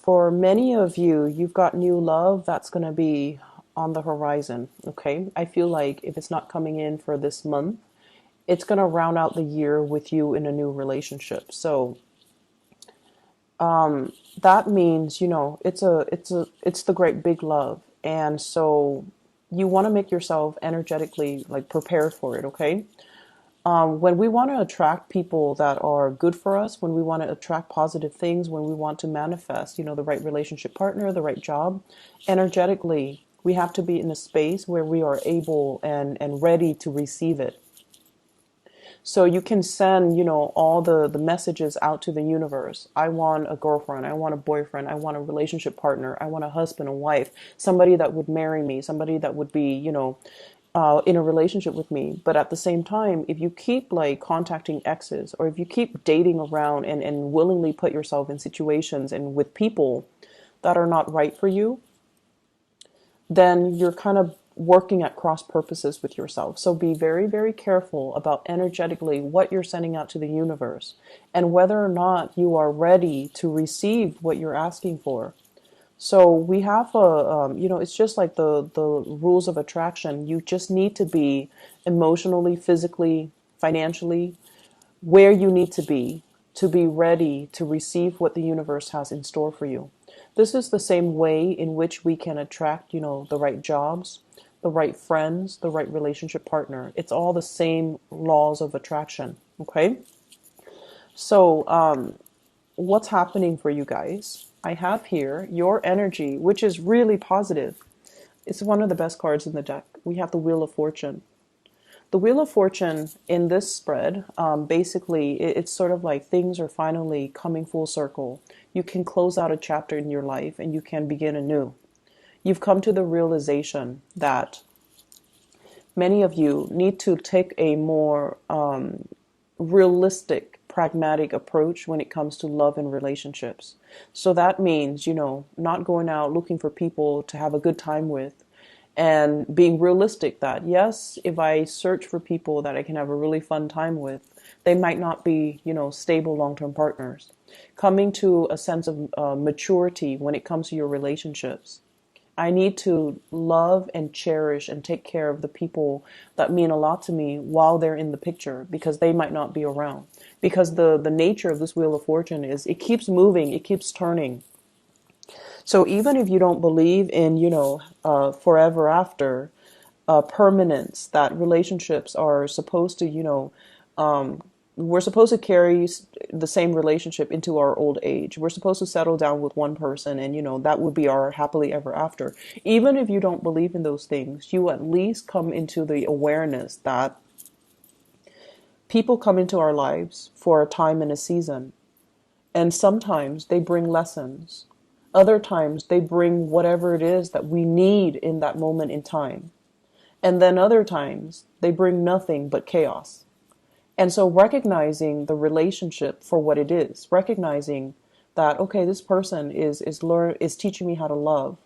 For many of you, you've got new love that's going to be on the horizon. Okay. I feel like if it's not coming in for this month, it's going to round out the year with you in a new relationship. So that means, it's the great big love. And so you want to make yourself energetically like prepared for it. Okay. When we want to attract people that are good for us, when we want to attract positive things, when we want to manifest, the right relationship partner, the right job, energetically, we have to be in a space where we are able and ready to receive it. So you can send, all the messages out to the universe. I want a girlfriend. I want a boyfriend. I want a relationship partner. I want a husband, a wife, somebody that would marry me, somebody that would be, in a relationship with me. But at the same time, if you keep like contacting exes, or if you keep dating around and willingly put yourself in situations and with people that are not right for you, then you're kind of working at cross purposes with yourself. So be very, very careful about energetically what you're sending out to the universe and whether or not you are ready to receive what you're asking for. So we have it's just like the rules of attraction. You just need to be emotionally, physically, financially where you need to be ready to receive what the universe has in store for you. This is the same way in which we can attract, the right jobs, the right friends, the right relationship partner. It's all the same laws of attraction. Okay. So, what's happening for you guys? I have here your energy, which is really positive. It's one of the best cards in the deck. We have the Wheel of Fortune. The Wheel of Fortune in this spread, basically, it's sort of like things are finally coming full circle. You can close out a chapter in your life and you can begin anew. You've come to the realization that many of you need to take a more realistic, pragmatic approach when it comes to love and relationships. So that means, not going out looking for people to have a good time with, and being realistic that, yes, if I search for people that I can have a really fun time with, they might not be, stable long-term partners. Coming to a sense of maturity when it comes to your relationships. I need to love and cherish and take care of the people that mean a lot to me while they're in the picture, because they might not be around. Because the nature of this Wheel of Fortune is it keeps moving, it keeps turning. So even if you don't believe in, forever after, permanence, that relationships are supposed to, we're supposed to carry the same relationship into our old age. We're supposed to settle down with one person and, that would be our happily ever after. Even if you don't believe in those things, you at least come into the awareness that people come into our lives for a time and a season. And sometimes they bring lessons. Other times they bring whatever it is that we need in that moment in time. And then other times they bring nothing but chaos. And so recognizing the relationship for what it is, recognizing that, okay, this person is teaching me how to love.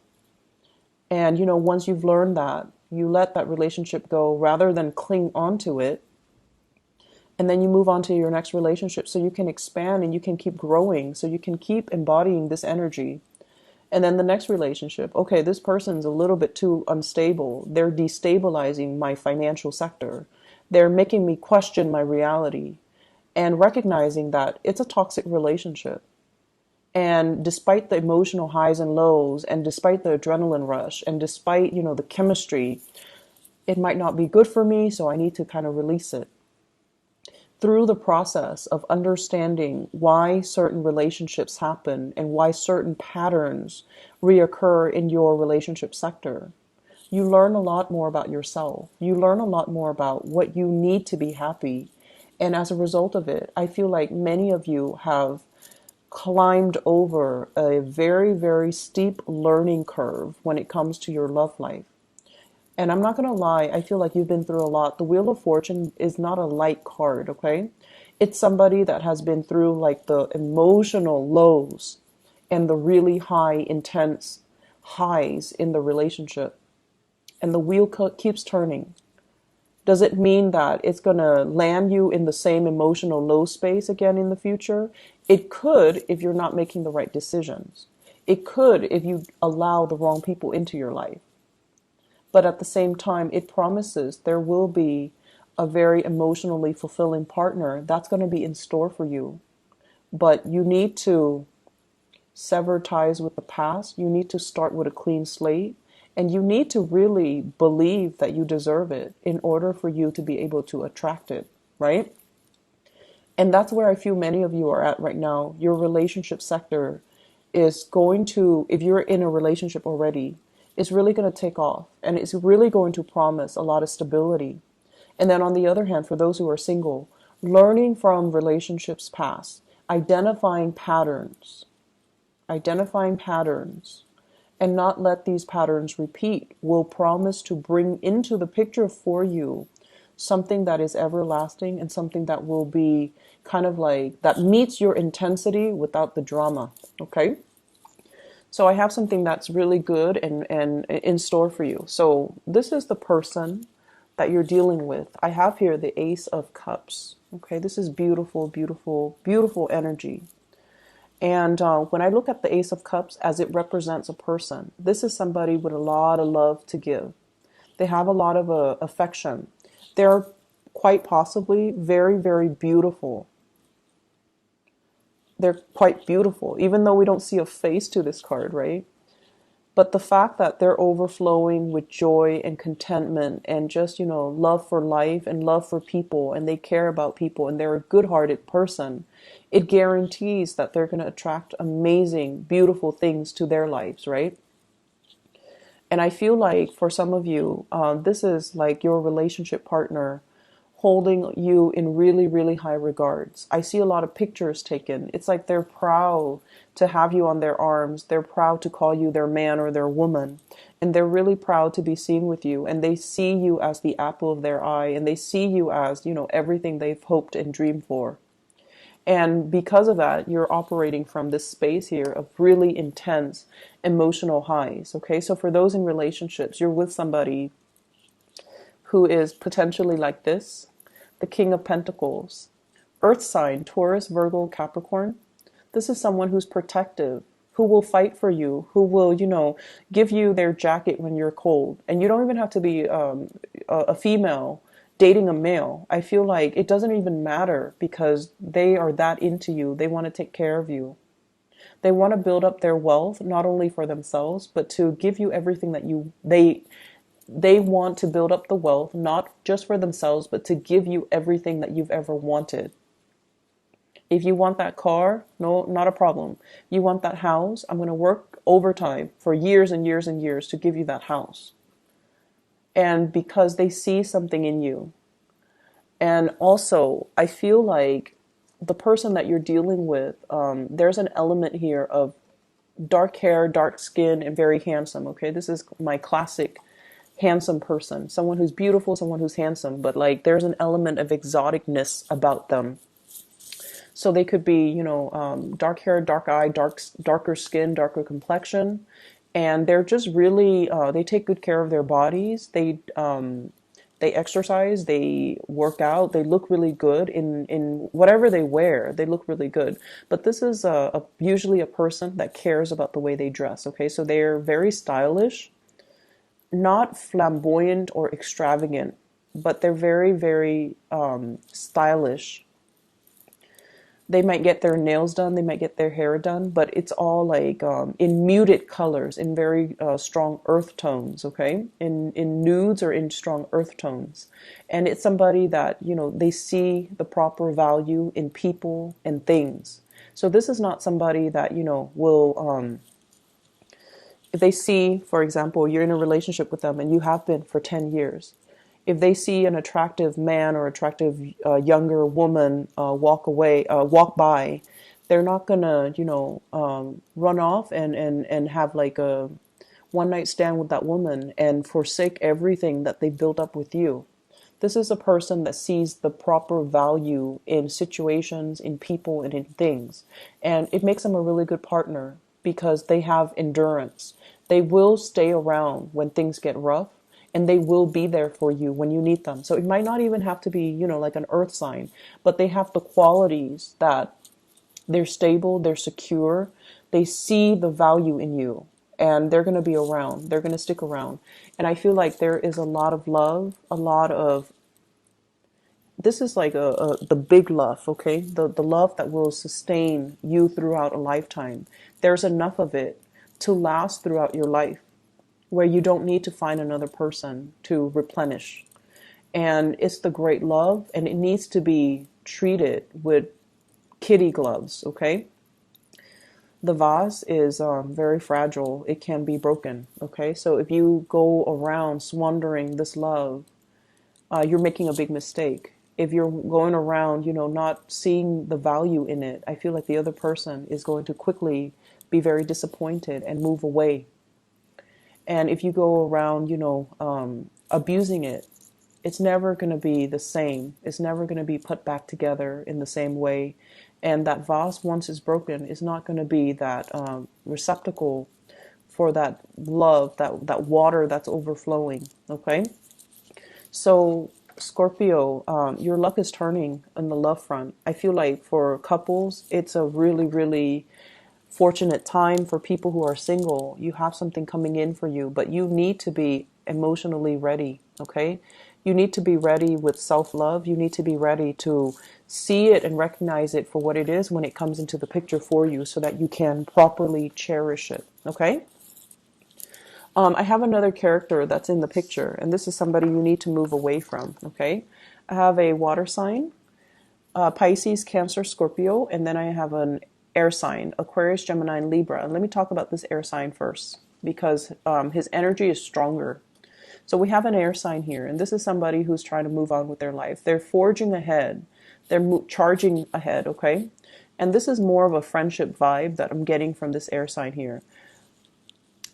And, once you've learned that, you let that relationship go rather than cling onto it. And then you move on to your next relationship so you can expand and you can keep growing, so you can keep embodying this energy. And then the next relationship, okay, this person's a little bit too unstable. They're destabilizing my financial sector. They're making me question my reality, and recognizing that it's a toxic relationship. And despite the emotional highs and lows, and despite the adrenaline rush, and despite, the chemistry, it might not be good for me, so I need to kind of release it. Through the process of understanding why certain relationships happen and why certain patterns reoccur in your relationship sector, you learn a lot more about yourself. You learn a lot more about what you need to be happy. And as a result of it, I feel like many of you have climbed over a very, very steep learning curve when it comes to your love life. And I'm not going to lie, I feel like you've been through a lot. The Wheel of Fortune is not a light card, okay? It's somebody that has been through like the emotional lows and the really high, intense highs in the relationship. And the wheel keeps turning. Does it mean that it's going to land you in the same emotional low space again in the future? It could if you're not making the right decisions. It could if you allow the wrong people into your life. But at the same time, it promises there will be a very emotionally fulfilling partner that's going to be in store for you. But you need to sever ties with the past. You need to start with a clean slate. And you need to really believe that you deserve it in order for you to be able to attract it, right? And that's where I feel many of you are at right now. Your relationship sector is going to, if you're in a relationship already, it's really going to take off and it's really going to promise a lot of stability. And then on the other hand, for those who are single, learning from relationships past, identifying patterns, and not let these patterns repeat will promise to bring into the picture for you something that is everlasting and something that will be kind of like that meets your intensity without the drama. Okay. So I have something that's really good and in store for you. So this is the person that you're dealing with. I have here the Ace of Cups. Okay. This is beautiful, beautiful, beautiful energy. And when I look at the Ace of Cups as it represents a person, this is somebody with a lot of love to give. They have a lot of affection. They're quite possibly very, very beautiful. They're quite beautiful, even though we don't see a face to this card, right? But the fact that they're overflowing with joy and contentment and just, love for life and love for people, and they care about people and they're a good-hearted person, it guarantees that they're going to attract amazing, beautiful things to their lives, right? And I feel like for some of you, this is like your relationship partner holding you in really, really high regards. I see a lot of pictures taken. It's like they're proud to have you on their arms. They're proud to call you their man or their woman. And they're really proud to be seen with you. And they see you as the apple of their eye. And they see you as, everything they've hoped and dreamed for. And because of that, you're operating from this space here of really intense emotional highs. Okay, so for those in relationships, you're with somebody who is potentially like this, the King of Pentacles, Earth sign, Taurus, Virgo, Capricorn. This is someone who's protective, who will fight for you, who will, give you their jacket when you're cold. And you don't even have to be a female dating a male. I feel like it doesn't even matter because they are that into you. They want to take care of you. They want to build up their wealth, not only for themselves, but to give you everything that they want to build up the wealth, not just for themselves, but to give you everything that you've ever wanted. If you want that car, no, not a problem. You want that house, I'm going to work overtime for years and years and years to give you that house. And because they see something in you. And also, I feel like the person that you're dealing with, there's an element here of dark hair, dark skin, and very handsome. Okay, this is my classic handsome person, someone who's beautiful, someone who's handsome, but like there's an element of exoticness about them. So they could be, dark hair, dark eye, darker skin, darker complexion, and they're just really, they take good care of their bodies. They exercise, they work out, they look really good in whatever they wear. They look really good. But this is usually a person that cares about the way they dress. Okay, so they're very stylish. Not flamboyant or extravagant, but they're very, very stylish. They might get their nails done, they might get their hair done, but it's all like in muted colors, in very strong earth tones, okay? In nudes or in strong earth tones. And it's somebody that, they see the proper value in people and things. So this is not somebody that, will... if they see, for example, you're in a relationship with them and you have been for 10 years, if they see an attractive man or attractive younger woman walk by, they're not gonna, run off and have like a one night stand with that woman and forsake everything that they built up with you. This is a person that sees the proper value in situations, in people, and in things. And it makes them a really good partner because they have endurance. They will stay around when things get rough, and they will be there for you when you need them. So it might not even have to be, like an earth sign, but they have the qualities that they're stable, they're secure, They see the value in you, and they're going to be around. They're going to stick around. And I feel like there is a lot of love, a lot of, this is like the big love, okay? The love that will sustain you throughout a lifetime. There's enough of it to last throughout your life, where you don't need to find another person to replenish. And it's the great love, and it needs to be treated with kitty gloves, okay? The vase is very fragile. It can be broken, okay? So if you go around squandering this love, you're making a big mistake. If you're going around, not seeing the value in it, I feel like the other person is going to quickly be very disappointed and move away. And if you go around, abusing it, it's never going to be the same. It's never going to be put back together in the same way. And that vase, once it's broken, is not going to be that receptacle for that love, that water that's overflowing. Okay? So, Scorpio, your luck is turning on the love front. I feel like for couples, it's a really, really fortunate time. For people who are single, you have something coming in for you, but you need to be emotionally ready, okay? You need to be ready with self-love. You need to be ready to see it and recognize it for what it is when it comes into the picture for you, so that you can properly cherish it, okay? I have another character that's in the picture, and this is somebody you need to move away from, okay? I have a water sign, Pisces, Cancer, Scorpio, and then I have an air sign, Aquarius, Gemini, and Libra. And let me talk about this air sign first, because his energy is stronger. So we have an air sign here, and this is somebody who's trying to move on with their life. They're forging ahead. They're charging ahead, okay? And this is more of a friendship vibe that I'm getting from this air sign here.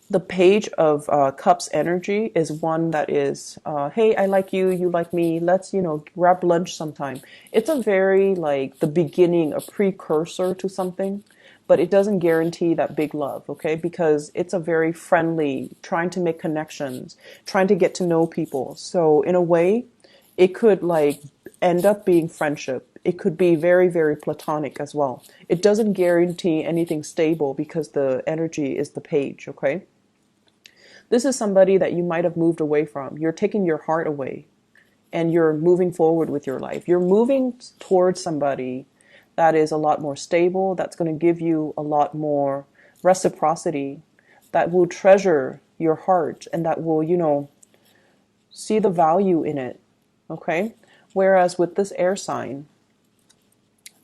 The page of cups energy is one that is, hey, I like you, you like me, let's, grab lunch sometime. It's a very, like, the beginning, a precursor to something, but it doesn't guarantee that big love, okay? Because it's a very friendly, trying to make connections, trying to get to know people. So in a way, it could, like, end up being friendship. It could be very, very platonic as well. It doesn't guarantee anything stable because the energy is the page, okay? This is somebody that you might have moved away from. You're taking your heart away and you're moving forward with your life. You're moving towards somebody that is a lot more stable, that's going to give you a lot more reciprocity, that will treasure your heart, and that will, see the value in it. Okay? Whereas with this air sign,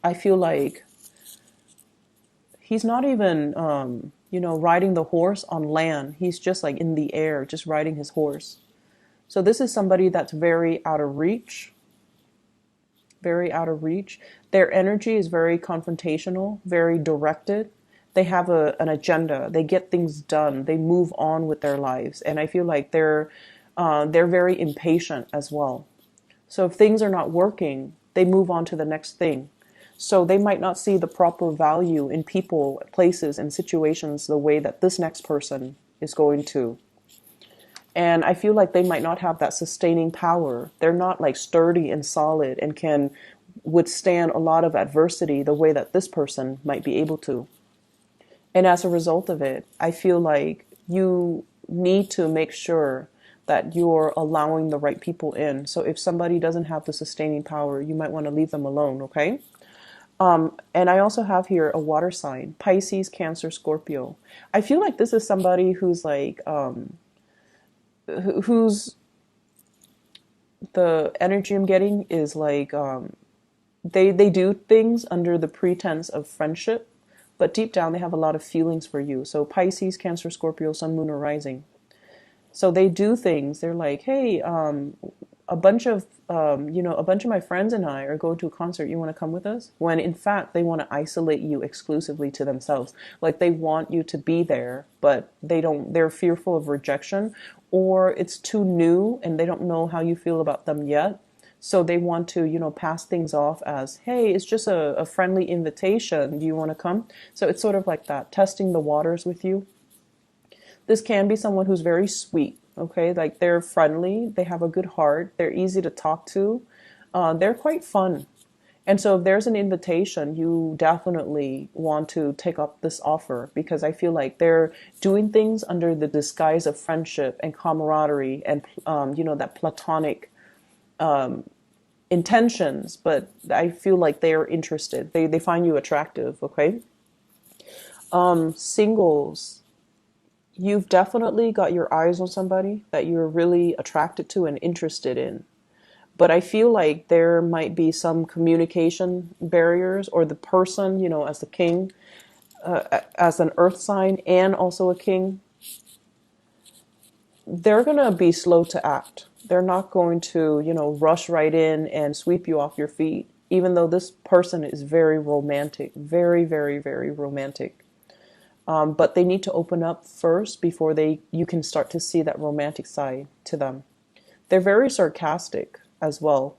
I feel like he's not even, riding the horse on land. He's just like in the air, just riding his horse. So this is somebody that's very out of reach, very out of reach. Their energy is very confrontational, very directed. They have an agenda. They get things done. They move on with their lives. And I feel like they're very impatient as well. So if things are not working, they move on to the next thing. So they might not see the proper value in people, places, and situations the way that this next person is going to. And I feel like they might not have that sustaining power. They're not like sturdy and solid and can withstand a lot of adversity the way that this person might be able to. And as a result of it, I feel like you need to make sure that you're allowing the right people in. So if somebody doesn't have the sustaining power, you might want to leave them alone, okay? And I also have here a water sign, Pisces, Cancer, Scorpio. I feel like this is somebody who's like, who's, the energy I'm getting is like, they do things under the pretense of friendship, but deep down they have a lot of feelings for you. So Pisces, Cancer, Scorpio, Sun, Moon, or Rising. So they do things. They're like, hey, a bunch of my friends and I are going to a concert. You want to come with us? When in fact, they want to isolate you exclusively to themselves. Like they want you to be there, but they're fearful of rejection, or it's too new and they don't know how you feel about them yet. So they want to, pass things off as, hey, it's just a friendly invitation. Do you want to come? So it's sort of like that, testing the waters with you. This can be someone who's very sweet, okay? Like they're friendly, they have a good heart, they're easy to talk to, they're quite fun. And so if there's an invitation, you definitely want to take up this offer, because I feel like they're doing things under the disguise of friendship and camaraderie and, that platonic intentions. But I feel like they are interested. They find you attractive, okay? Singles, you've definitely got your eyes on somebody that you're really attracted to and interested in. But I feel like there might be some communication barriers, or the person, as the king, as an earth sign and also a king, they're going to be slow to act. They're not going to, rush right in and sweep you off your feet, even though this person is very romantic, very, very, very romantic. But they need to open up first before you can start to see that romantic side to them. They're very sarcastic as well.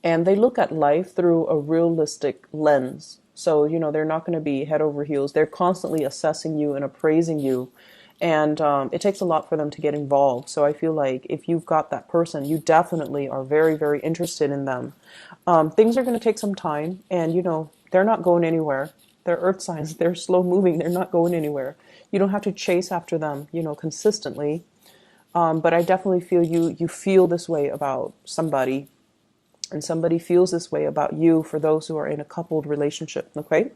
And they look at life through a realistic lens. So, they're not going to be head over heels. They're constantly assessing you and appraising you. And it takes a lot for them to get involved. So I feel like if you've got that person, you definitely are very, very interested in them. Things are going to take some time. And, they're not going anywhere. They're earth signs. They're slow moving. They're not going anywhere. You don't have to chase after them, consistently. But I definitely feel you feel this way about somebody, and somebody feels this way about you, for those who are in a coupled relationship, okay?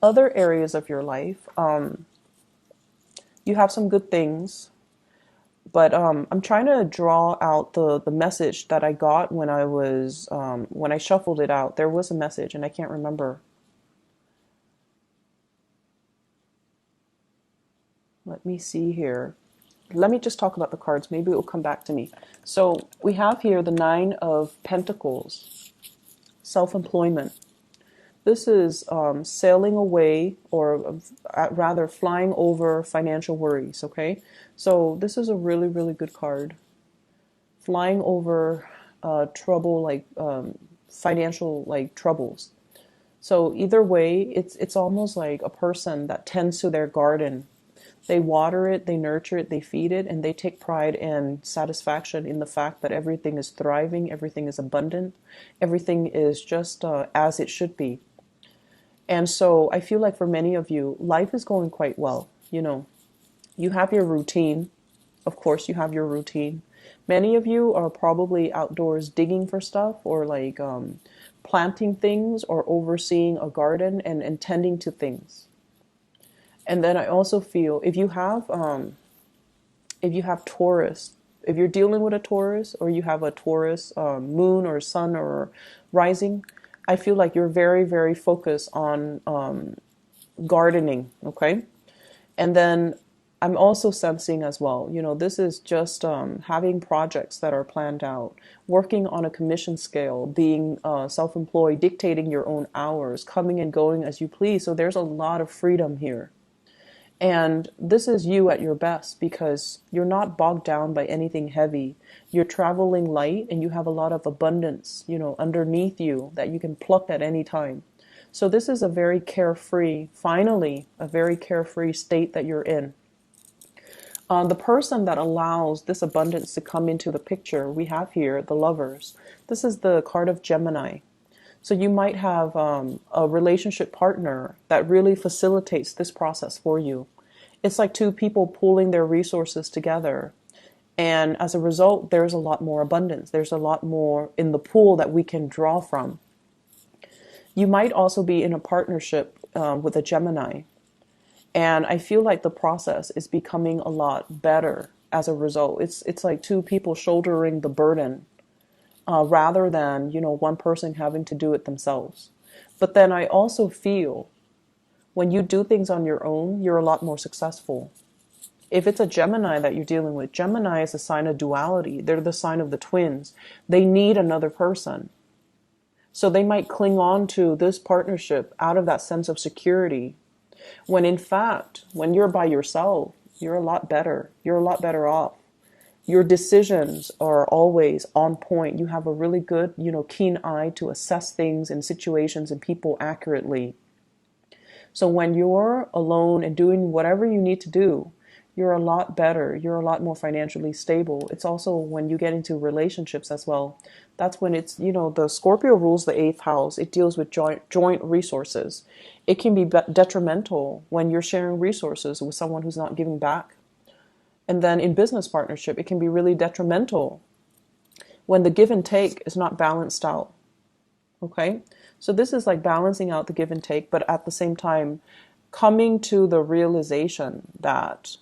Other areas of your life, you have some good things, but I'm trying to draw out the message that I got when when I shuffled it out. There was a message, and I can't remember. Let me see here. Let me just talk about the cards. Maybe it will come back to me. So we have here the Nine of Pentacles, self-employment. This is sailing away, or rather flying over financial worries, okay? So this is a really, really good card. Flying over trouble, like financial like troubles. So either way, it's almost like a person that tends to their garden. They water it, they nurture it, they feed it, and they take pride and satisfaction in the fact that everything is thriving, everything is abundant, everything is just as it should be. And so I feel like for many of you, life is going quite well. You have your routine. Of course, you have your routine. Many of you are probably outdoors digging for stuff, or like planting things, or overseeing a garden and tending to things. And then I also feel if you have Taurus, if you're dealing with a Taurus, or you have a Taurus moon or sun or rising, I feel like you're very, very focused on gardening, okay? And then I'm also sensing as well, this is just having projects that are planned out, working on a commission scale, being self-employed, dictating your own hours, coming and going as you please. So there's a lot of freedom here. And this is you at your best, because you're not bogged down by anything heavy. You're traveling light, and you have a lot of abundance, underneath you that you can pluck at any time. So this is a very carefree, finally, a very carefree state that you're in. The person that allows this abundance to come into the picture, we have here the Lovers. This is the card of Gemini. So you might have a relationship partner that really facilitates this process for you. It's like two people pooling their resources together. And as a result, there's a lot more abundance. There's a lot more in the pool that we can draw from. You might also be in a partnership with a Gemini. And I feel like the process is becoming a lot better as a result. It's like two people shouldering the burden. Rather than, one person having to do it themselves. But then I also feel when you do things on your own, you're a lot more successful. If it's a Gemini that you're dealing with, Gemini is a sign of duality. They're the sign of the twins. They need another person. So they might cling on to this partnership out of that sense of security. When in fact, when you're by yourself, you're a lot better. You're a lot better off. Your decisions are always on point. You have a really good, keen eye to assess things and situations and people accurately. So when you're alone and doing whatever you need to do, you're a lot better. You're a lot more financially stable. It's also when you get into relationships as well. That's when it's, the Scorpio rules the eighth house. It deals with joint resources. It can be detrimental when you're sharing resources with someone who's not giving back. And then in business partnership, it can be really detrimental when the give and take is not balanced out. Okay? So this is like balancing out the give and take, but at the same time, coming to the realization that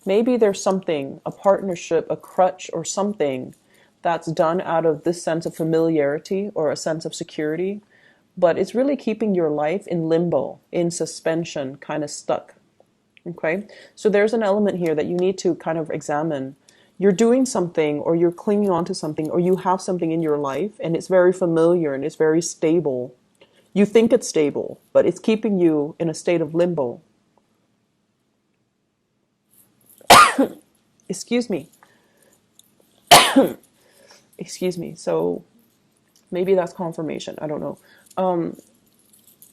maybe there's something, a partnership, a crutch, or something that's done out of this sense of familiarity or a sense of security, but it's really keeping your life in limbo, in suspension, kind of stuck. Okay? So there's an element here that you need to kind of examine. You're doing something, or you're clinging on to something, or you have something in your life, and it's very familiar and it's very stable. You think it's stable, but it's keeping you in a state of limbo. Excuse me. Excuse me. So maybe that's confirmation. I don't know.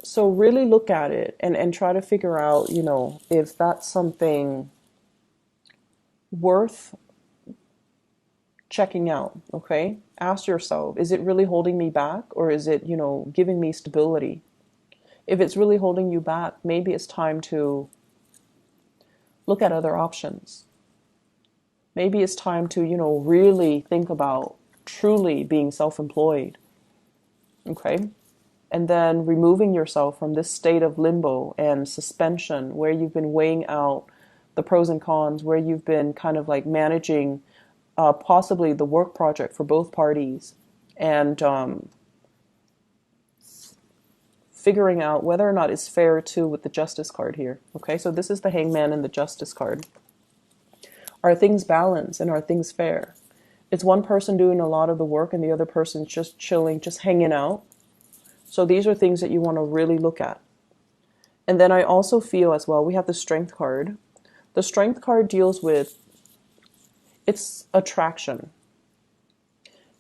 So really look at it and try to figure out, if that's something worth checking out. Okay. Ask yourself, is it really holding me back, or is it, giving me stability? If it's really holding you back, maybe it's time to look at other options. Maybe it's time to, really think about truly being self-employed. Okay? And then removing yourself from this state of limbo and suspension where you've been weighing out the pros and cons, where you've been kind of like managing possibly the work project for both parties, and figuring out whether or not it's fair too with the Justice card here. Okay, so this is the Hangman and the Justice card. Are things balanced and are things fair? It's one person doing a lot of the work and the other person's just chilling, just hanging out. So these are things that you want to really look at. And then I also feel as well, we have the Strength card. The Strength card deals with, it's attraction.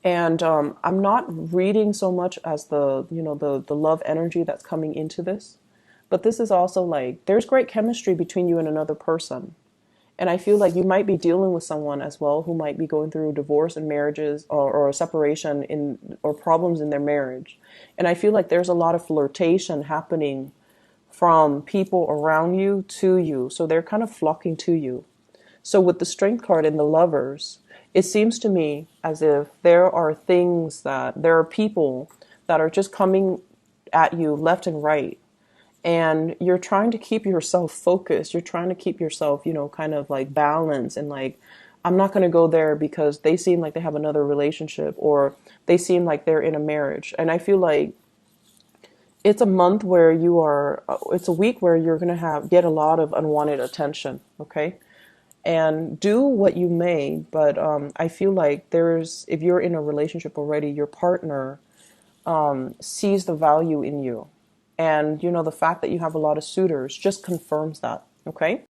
And I'm not reading so much as the love energy that's coming into this. But this is also like, there's great chemistry between you and another person. And I feel like you might be dealing with someone as well who might be going through divorce and marriages, or a separation or problems in their marriage. And I feel like there's a lot of flirtation happening from people around you to you. So they're kind of flocking to you. So with the Strength card and the Lovers, it seems to me as if there are people that are just coming at you left and right. And you're trying to keep yourself focused. You're trying to keep yourself, kind of like balanced, and like, I'm not going to go there because they seem like they have another relationship, or they seem like they're in a marriage. And I feel like it's a month where it's a week where you're going to get a lot of unwanted attention. Okay. And do what you may, but I feel like if you're in a relationship already, your partner sees the value in you. And, the fact that you have a lot of suitors just confirms that. Okay?